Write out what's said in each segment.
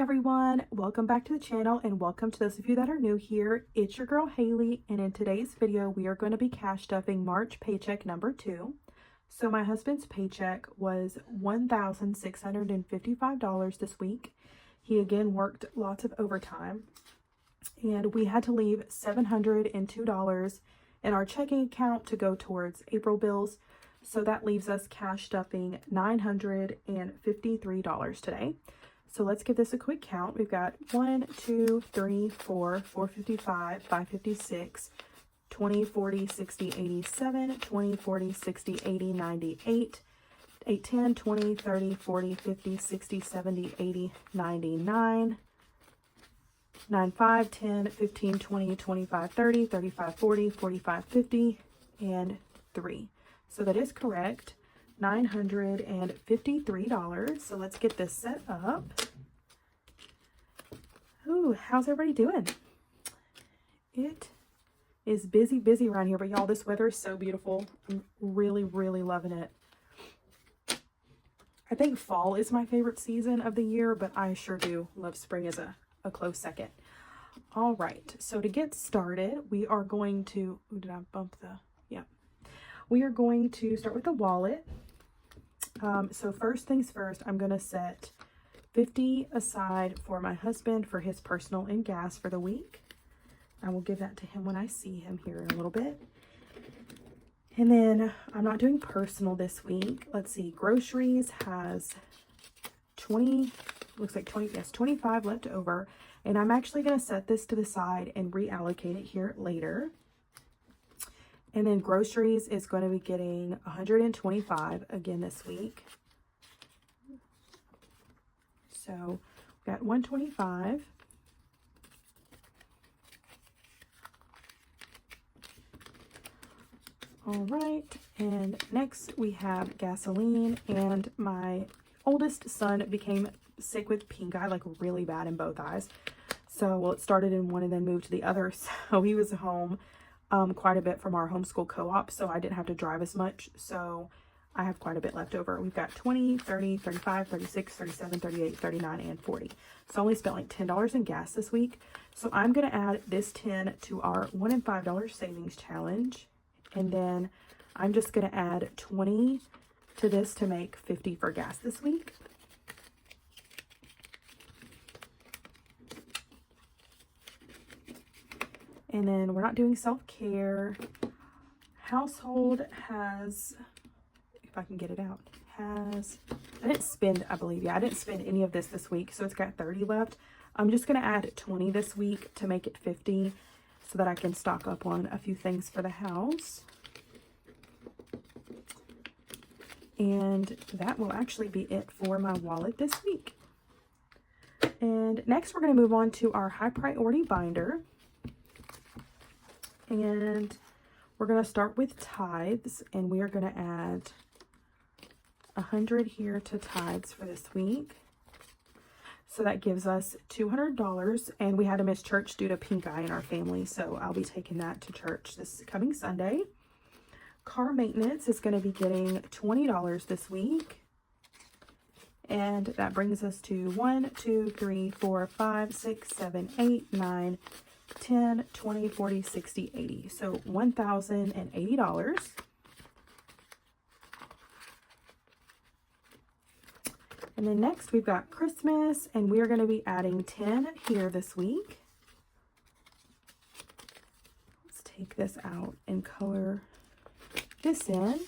everyone, welcome back to the channel and welcome to those of you that are new here. It's your girl Haley, and in today's video we are going to be cash stuffing March paycheck number 2. So my husband's paycheck was $1,655 this week. He again worked lots of overtime and we had to leave $702 in our checking account to go towards April bills. So that leaves us cash stuffing $953 today. So let's give this a quick count. We've got 1, 2, 3, 4, 455, 556, 20, 40, 60, 87, 20, 40, 60, 80, 98, 8, 10, 20, 30, 40, 50, 60, 70, 80, 99, 9, 5, 10, 15, 20, 25, 30, 35, 40, 45, 50, and 3. So that is correct. $953. So let's get this set up. Ooh, how's everybody doing? It is busy around here, but y'all, this weather is so beautiful. I'm really loving it. I think fall is my favorite season of the year, but I sure do love spring as a close second. All right, so to get started, we are going to, ooh, did I bump the, yeah. We are going to start with the wallet. So first things first, I'm going to set $50 aside for my husband for his personal and gas for the week. I will give that to him when I see him here in a little bit. And then I'm not doing personal this week. Let's see, groceries has 20, looks like 20, yes, 25 left over. And I'm actually going to set this to the side and reallocate it here later. And then groceries is going to be getting 125 again this week. So we've got 125. All right, and next we have gasoline, and my oldest son became sick with pink eye, like really bad in both eyes. So, well, it started in one and then moved to the other. So he was home quite a bit from our homeschool co-op, so I didn't have to drive as much. So I have quite a bit left over. We've got 20, 30, 35, 36, 37, 38, 39, and 40. So I only spent like $10 in gas this week. So I'm going to add this 10 to our $1 and $5 savings challenge. And then I'm just going to add 20 to this to make 50 for gas this week. And then we're not doing self-care. Household has, if I can get it out, has, I didn't spend, I believe, yeah, I didn't spend any of this week. So it's got 30 left. I'm just going to add 20 this week to make it 50 so that I can stock up on a few things for the house. And that will actually be it for my wallet this week. And next we're going to move on to our high priority binder. And we're going to start with tithes, and we are going to add 100 here to tithes for this week. So that gives us $200, and we had to miss church due to pink eye in our family, so I'll be taking that to church this coming Sunday. Car maintenance is going to be getting $20 this week, and that brings us to 1, 2, 3, 4, 5, 6, 7, 8, 9, 10, 20, 40, 60, 80. So $1,080. And then next we've got Christmas, and we are going to be adding 10 here this week. Let's take this out and color this in.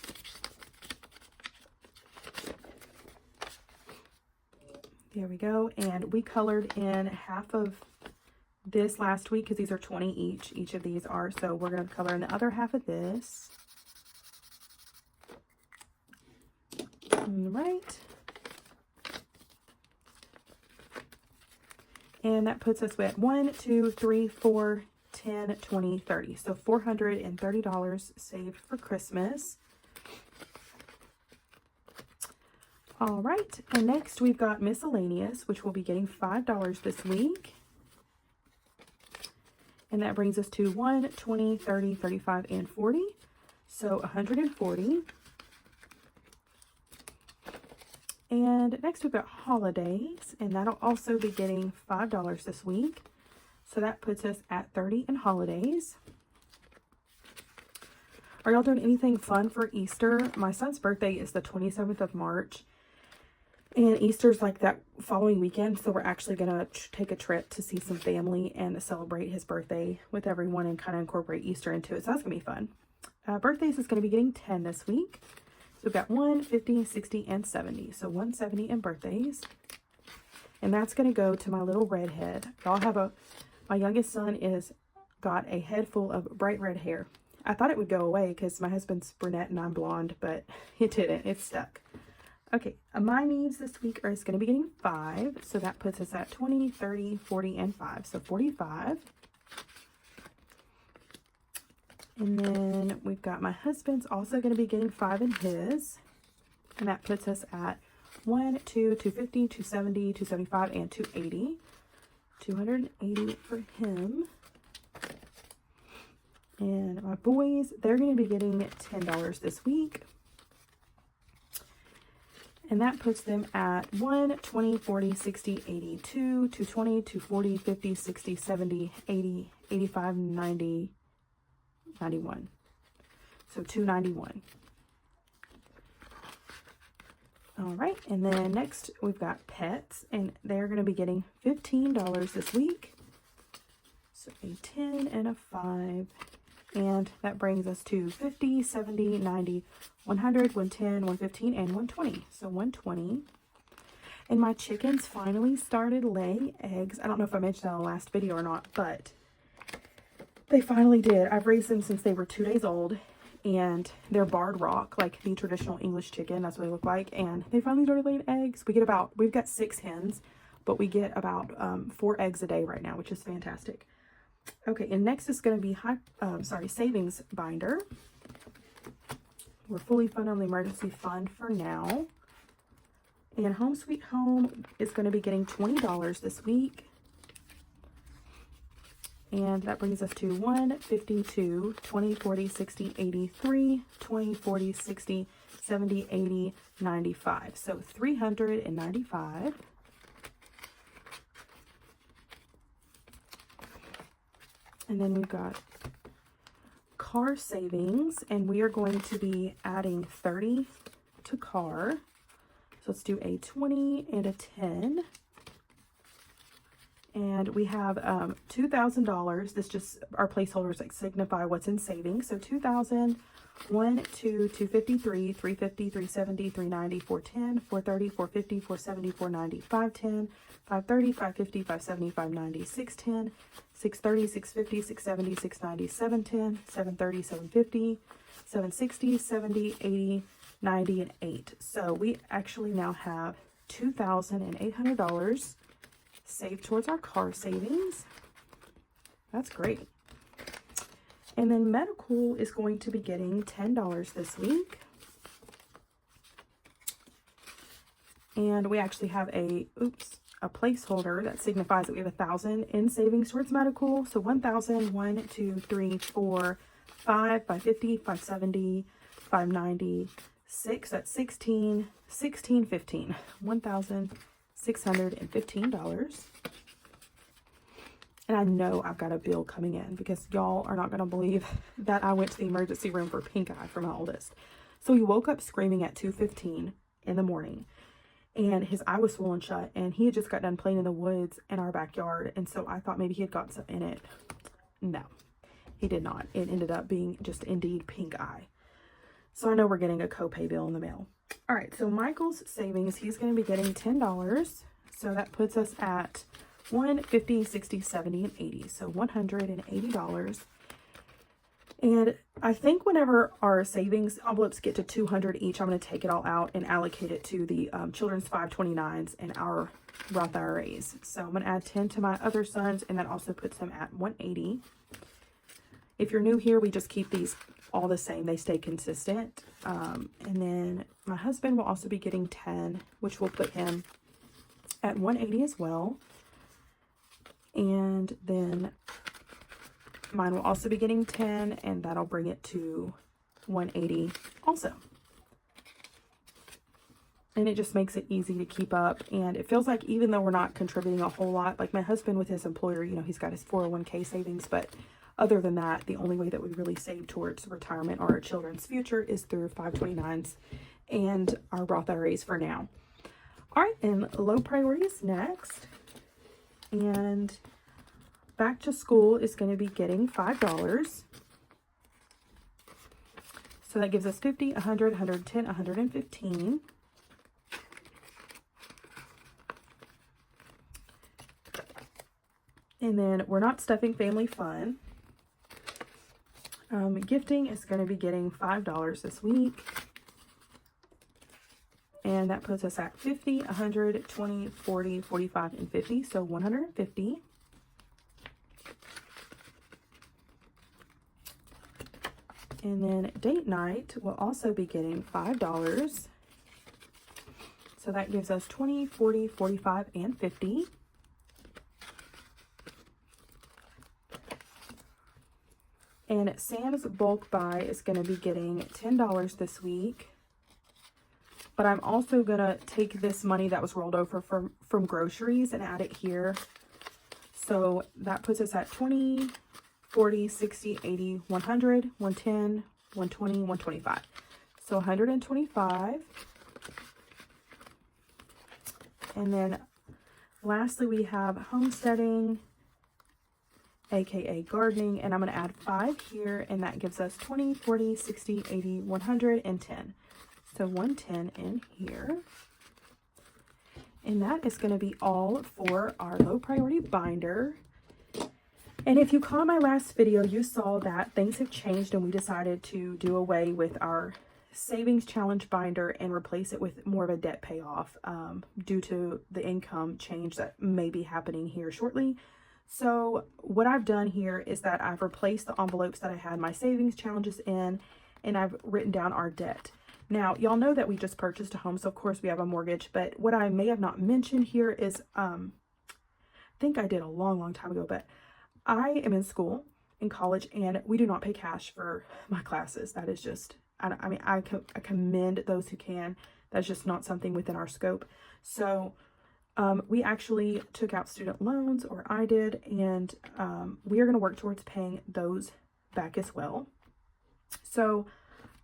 There we go. And we colored in half of this last week because these are 20 each of these are, so we're going to color in the other half of this. All right, and that puts us at 1, 2, 3, 4, 10, 20, 30. So $430 saved for Christmas. All right, and next we've got miscellaneous, which will be getting $5 this week. And that brings us to 1, 20, 30, 35, and 40. So 140. And next we've got holidays, and that'll also be getting $5 this week. So that puts us at 30 in holidays. Are y'all doing anything fun for Easter? My son's birthday is the 27th of March. And Easter's like that following weekend. So we're actually going to take a trip to see some family and celebrate his birthday with everyone and kind of incorporate Easter into it. So that's going to be fun. Birthdays is going to be getting 10 this week. So we've got 1, 50, 60, and 70. So 170 in birthdays. And that's going to go to my little redhead. Y'all have my youngest son is got a head full of bright red hair. I thought it would go away because my husband's brunette and I'm blonde, but it didn't. It's stuck. Okay, my needs this week is going to be getting 5. So that puts us at 20, 30, 40, and 5. So 45. And then we've got my husband's also going to be getting 5 in his. And that puts us at 1, 2, 250, 270, 275, and 280. 280 for him. And my boys, they're going to be getting $10 this week. And that puts them at 1, 20, 40, 60, 82, 220, 240, 50, 60, 70, 80, 85, 90, 91. So 291. All right, and then next we've got pets, and they're going to be getting $15 this week. So a 10 and a 5, and that brings us to 50, 70, 90, 100, 110, 115, and 120. So 120. And my chickens finally started laying eggs. I don't know if I mentioned that in the last video or not, but they finally did. I've raised them since they were 2 days old. And they're barred rock, like the traditional English chicken. That's what they look like. And they finally started laying eggs. We've got 6 hens, but we get about 4 eggs a day right now, which is fantastic. Okay, and next is going to be savings binder. We're fully funded on the emergency fund for now. And Home Sweet Home is going to be getting $20 this week. And that brings us to 1, 52, 20, 40, 60, 83, 20, 40, 60, 70, 80, 95. So 395. And then we've got car savings, and we are going to be adding 30 to car. So let's do a 20 and a 10. And we have $2,000. This just, our placeholders like signify what's in savings. So 2,000, 1, 2, 253, 350, 370, 390, 410, 430, 450, 470, 490, 510, 530, 550, 570, 590, 610, 630, 650, 670, 690, 710, 730, 750, 760, 70, 80, 90, and 8. So we actually now have $2,800 saved towards our car savings. That's great. And then medical is going to be getting $10 this week. And we actually have a placeholder that signifies that we have 1,000 in savings towards medical. So 1,000, 1, 2, 3, 4, 5, 550, 570, 590, 6. That's 16, 16, 15. $1,615. And I know I've got a bill coming in because y'all are not going to believe that I went to the emergency room for pink eye for my oldest. So he woke up screaming at 2:15 in the morning, and his eye was swollen shut, and he had just got done playing in the woods in our backyard. And so I thought maybe he had got something in it. No, he did not. It ended up being just indeed pink eye. So I know we're getting a copay bill in the mail. All right, so Michael's savings, he's going to be getting $10. So that puts us at 1, 50, 60, 70, and 80. So $180. And I think whenever our savings envelopes get to 200 each, I'm going to take it all out and allocate it to the children's 529s and our Roth IRAs. So I'm going to add 10 to my other sons, and that also puts them at 180. If you're new here, we just keep these all the same. They stay consistent. And then my husband will also be getting 10, which will put him at 180 as well. And then mine will also be getting 10, and that'll bring it to 180 also. and it just makes it easy to keep up. And it feels like even though we're not contributing a whole lot, like my husband with his employer, you know, he's got his 401k savings, but other than that, the only way that we really save towards retirement or our children's future is through 529s and our Roth IRAs for now. All right, and low priorities next. And back to school is going to be getting $5. So that gives us 50, 100, 110, 115. And then we're not stuffing family fun. Gifting is going to be getting $5 this week. And that puts us at 50, 100, 20, 40, 45, and 50. So 150. And then date night will also be getting $5. So that gives us 20, 40, 45, and 50. And Sam's bulk buy is going to be getting $10 this week. But I'm also going to take this money that was rolled over from groceries and add it here. So that puts us at 20, 40, 60, 80, 100, 110, 120, 125. So 125. And then lastly, we have homesteading, aka gardening, and I'm going to add 5 here, and that gives us 20, 40, 60, 80, 100, and 10. So 110 in here. And that is going to be all for our low priority binder. And if you caught my last video, you saw that things have changed and we decided to do away with our savings challenge binder and replace it with more of a debt payoff due to the income change that may be happening here shortly. So what I've done here is that I've replaced the envelopes that I had my savings challenges in, and I've written down our debt. Now, y'all know that we just purchased a home, so of course we have a mortgage, but what I may have not mentioned here is, I think I did a long time ago, but I am in school, in college, and we do not pay cash for my classes. That is just, I mean, I commend those who can. That's just not something within our scope. So we actually took out student loans, or I did, and we are going to work towards paying those back as well. So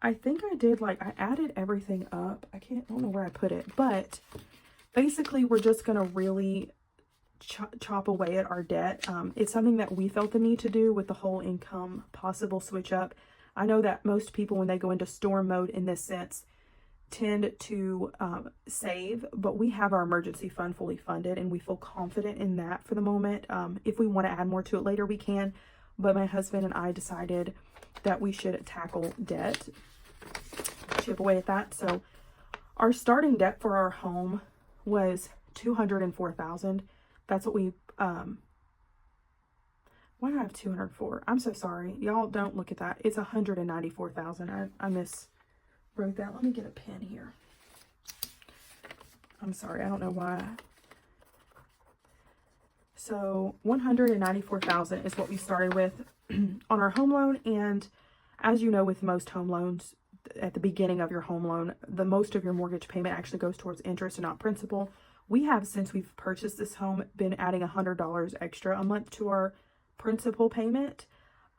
I think I did, like, I added everything up. I don't know where I put it, but basically we're just going to really chop away at our debt. It's something that we felt the need to do with the whole income possible switch up. I know that most people, when they go into storm mode in this sense, tend to save, but we have our emergency fund fully funded, and we feel confident in that for the moment. If we want to add more to it later, we can, but my husband and I decided that we should tackle debt, chip away at that. So our starting debt for our home was $204,000. That's what we why do I have 204? I'm so sorry, y'all. Don't look at that. It's 194,000. I miswrote that. Let me get a pen here. I'm sorry, I don't know why. So 194,000 is what we started with on our home loan. And as you know, with most home loans, at the beginning of your home loan, the most of your mortgage payment actually goes towards interest and not principal. We have, since we've purchased this home, been adding $100 extra a month to our principal payment.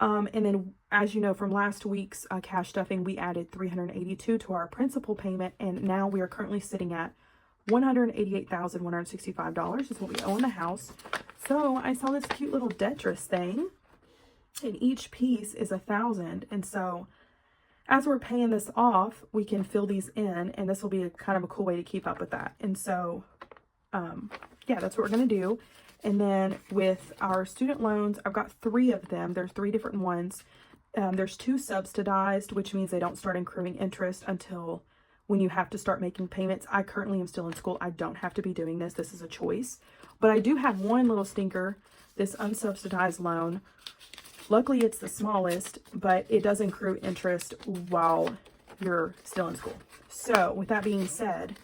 And then, as you know, from last week's cash stuffing, we added $382 to our principal payment, and now we are currently sitting at $188,165 is what we owe in the house. So I saw this cute little Tetris thing, and each piece is $1,000. And so as we're paying this off, we can fill these in, and this will be kind of a cool way to keep up with that. And so, yeah, that's what we're going to do. And then with our student loans, I've got 3 of them. There's 3 different ones. There's 2 subsidized, which means they don't start accruing interest until when you have to start making payments. I currently am still in school. I don't have to be doing this. This is a choice. But I do have one little stinker, this unsubsidized loan. Luckily, it's the smallest, but it does accrue interest while you're still in school. So with that being said,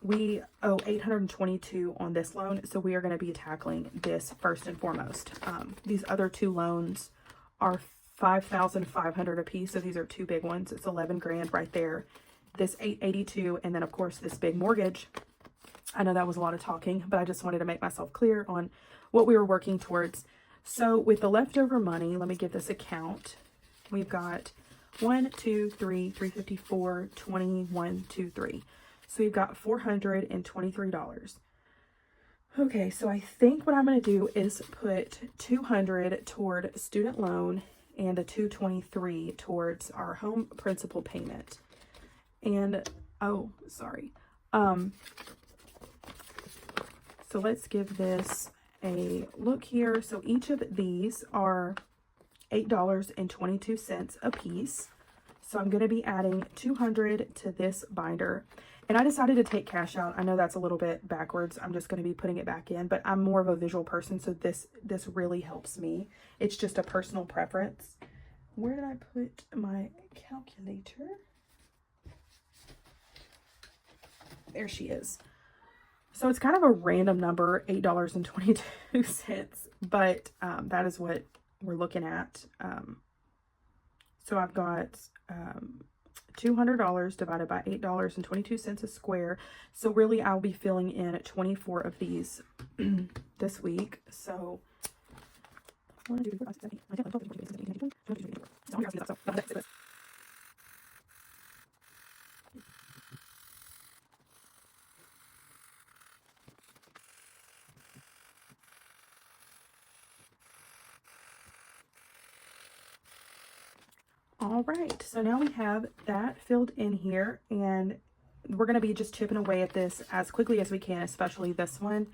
we owe $822 on this loan, so we are going to be tackling this first and foremost. These other 2 loans are $5,500 a piece, so these are 2 big ones. It's 11 grand right there. this $882, and then of course this big mortgage. I know that was a lot of talking, but I just wanted to make myself clear on what we were working towards. So with the leftover money, let me get this account. We've got 1, 2, 3, 354, 21, 2, 3. So we've got $423. Okay, so I think what I'm going to do is put 200 toward student loan and the 223 towards our home principal payment. And, oh, sorry. So let's give this a look here. So each of these are $8.22 a piece. So I'm going to be adding 200 to this binder. And I decided to take cash out. I know that's a little bit backwards. I'm just going to be putting it back in, but I'm more of a visual person, so this really helps me. It's just a personal preference. Where did I put my calculator? There she is. So it's kind of a random number, $8.22, but that is what we're looking at. So I've got $200 divided by $8.22 a square. So really I'll be filling in 24 of these this week. So all right, so now we have that filled in here, and we're going to be just chipping away at this as quickly as we can, especially this one.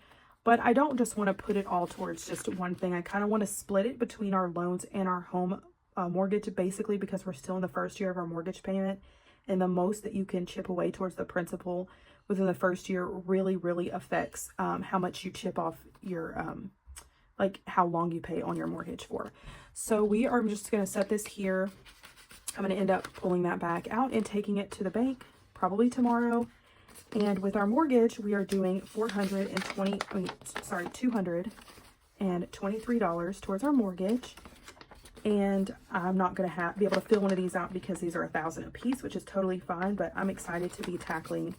But I don't just want to put it all towards just one thing. I kind of want to split it between our loans and our home mortgage, basically, because we're still in the first year of our mortgage payment. And the most that you can chip away towards the principal within the first year really, really affects how much you chip off your, like how long you pay on your mortgage for. So we are just going to set this here. I'm going to end up pulling that back out and taking it to the bank probably tomorrow. And with our mortgage, we are doing $223 towards our mortgage. And I'm not going to be able to fill one of these out because these are $1,000 a piece, which is totally fine. But I'm excited to be tackling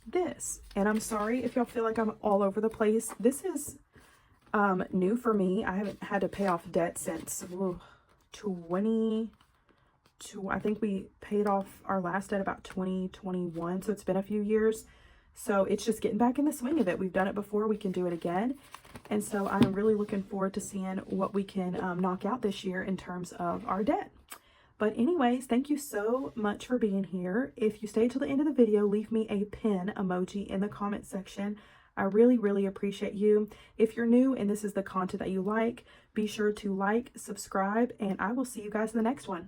this. And I'm sorry if y'all feel like I'm all over the place. This is new for me. I haven't had to pay off debt since I think we paid off our last debt about 2021, so it's been a few years. So it's just getting back in the swing of it. We've done it before, we can do it again. And so I'm really looking forward to seeing what we can knock out this year in terms of our debt. But anyways, thank you so much for being here. If you stay till the end of the video, leave me a pin emoji in the comment section. I really, really appreciate you. If you're new and this is the content that you like, be sure to like, subscribe, and I will see you guys in the next one.